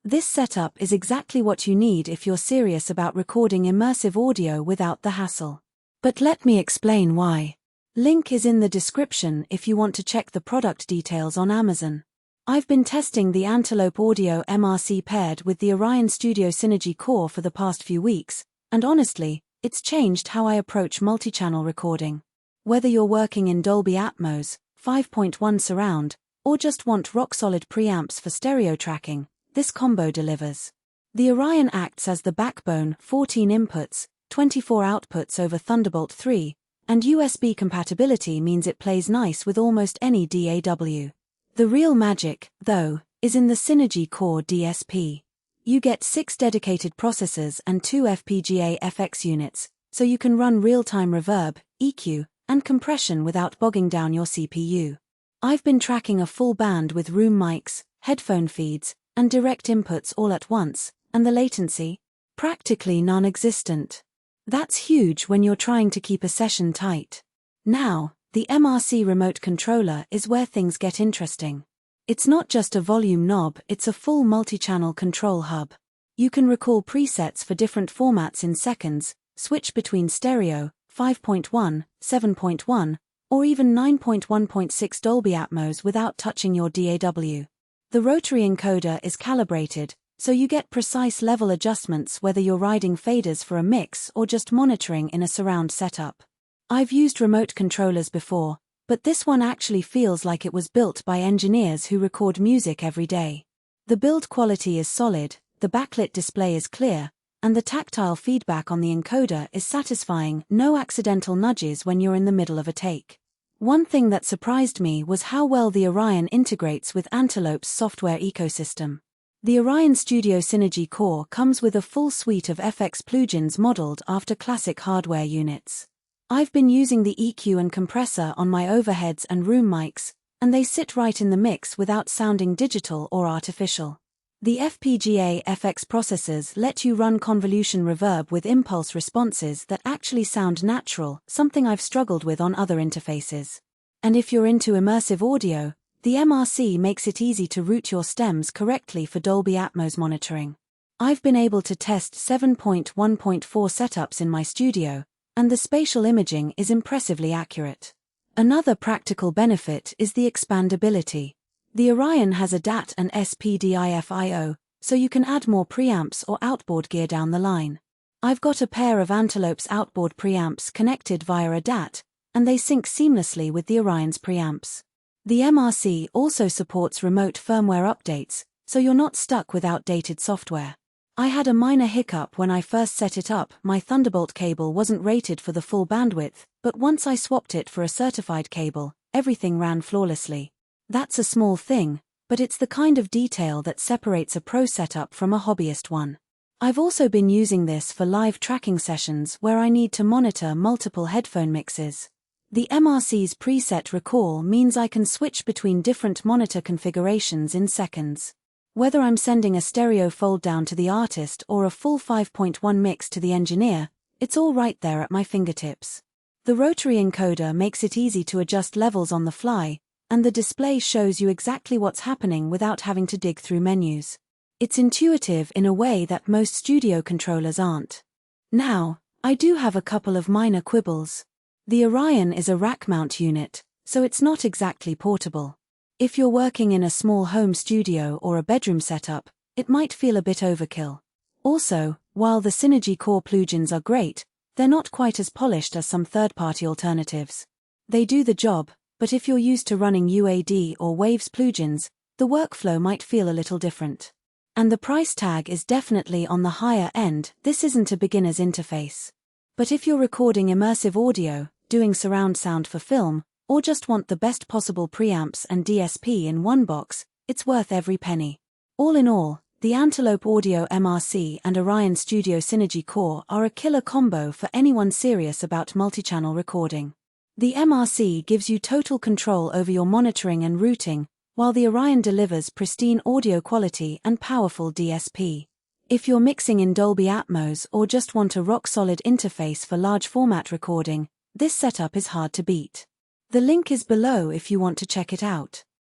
This setup is exactly what you need if you're serious about recording immersive audio without the hassle. But let me explain why. Link is in the description if you want to check the product details on Amazon. I've been testing the Antelope Audio MRC paired with the Orion Studio Synergy Core for the past few weeks, and honestly, it's changed how I approach multi-channel recording. Whether you're working in Dolby Atmos, 5.1 surround, or just want rock-solid preamps for stereo tracking, this combo delivers. The Orion acts as the backbone, 14 inputs, 24 outputs over Thunderbolt 3, and USB compatibility means it plays nice with almost any DAW. The real magic, though, is in the Synergy Core DSP. You get 6 dedicated processors and 2 FPGA FX units, so you can run real-time reverb, EQ, and compression without bogging down your CPU. I've been tracking a full band with room mics, headphone feeds, and direct inputs all at once, and the latency? Practically non-existent. That's huge when you're trying to keep a session tight. Now, the MRC remote controller is where things get interesting. It's not just a volume knob, it's a full multi-channel control hub. You can recall presets for different formats in seconds, switch between stereo, 5.1, 7.1, or even 9.1.6 Dolby Atmos without touching your DAW. The rotary encoder is calibrated, so you get precise level adjustments whether you're riding faders for a mix or just monitoring in a surround setup. I've used remote controllers before, but this one actually feels like it was built by engineers who record music every day. The build quality is solid, the backlit display is clear, and the tactile feedback on the encoder is satisfying, no accidental nudges when you're in the middle of a take. One thing that surprised me was how well the Orion integrates with Antelope's software ecosystem. The Orion Studio Synergy Core comes with a full suite of FX plugins modeled after classic hardware units. I've been using the EQ and compressor on my overheads and room mics, and they sit right in the mix without sounding digital or artificial. The FPGA FX processors let you run convolution reverb with impulse responses that actually sound natural, something I've struggled with on other interfaces. And if you're into immersive audio, the MRC makes it easy to route your stems correctly for Dolby Atmos monitoring. I've been able to test 7.1.4 setups in my studio, and the spatial imaging is impressively accurate. Another practical benefit is the expandability. The Orion has a DAT and SPDIF I/O, so you can add more preamps or outboard gear down the line. I've got a pair of Antelope's outboard preamps connected via a DAT, and they sync seamlessly with the Orion's preamps. The MRC also supports remote firmware updates, so you're not stuck with outdated software. I had a minor hiccup when I first set it up. My Thunderbolt cable wasn't rated for the full bandwidth, but once I swapped it for a certified cable, everything ran flawlessly. That's a small thing, but it's the kind of detail that separates a pro setup from a hobbyist one. I've also been using this for live tracking sessions where I need to monitor multiple headphone mixes. The MRC's preset recall means I can switch between different monitor configurations in seconds. Whether I'm sending a stereo fold down to the artist or a full 5.1 mix to the engineer, it's all right there at my fingertips. The rotary encoder makes it easy to adjust levels on the fly, and the display shows you exactly what's happening without having to dig through menus. It's intuitive in a way that most studio controllers aren't. Now, I do have a couple of minor quibbles. The Orion is a rack mount unit, so it's not exactly portable. If you're working in a small home studio or a bedroom setup, it might feel a bit overkill. Also, while the Synergy Core plugins are great, they're not quite as polished as some third-party alternatives. They do the job, but if you're used to running UAD or Waves plugins, the workflow might feel a little different. And the price tag is definitely on the higher end. This isn't a beginner's interface. But if you're recording immersive audio, doing surround sound for film, or just want the best possible preamps and DSP in one box, it's worth every penny. All in all, the Antelope Audio MRC and Orion Studio Synergy Core are a killer combo for anyone serious about multi-channel recording. The MRC gives you total control over your monitoring and routing, while the Orion delivers pristine audio quality and powerful DSP. If you're mixing in Dolby Atmos or just want a rock-solid interface for large format recording, this setup is hard to beat. The link is below if you want to check it out.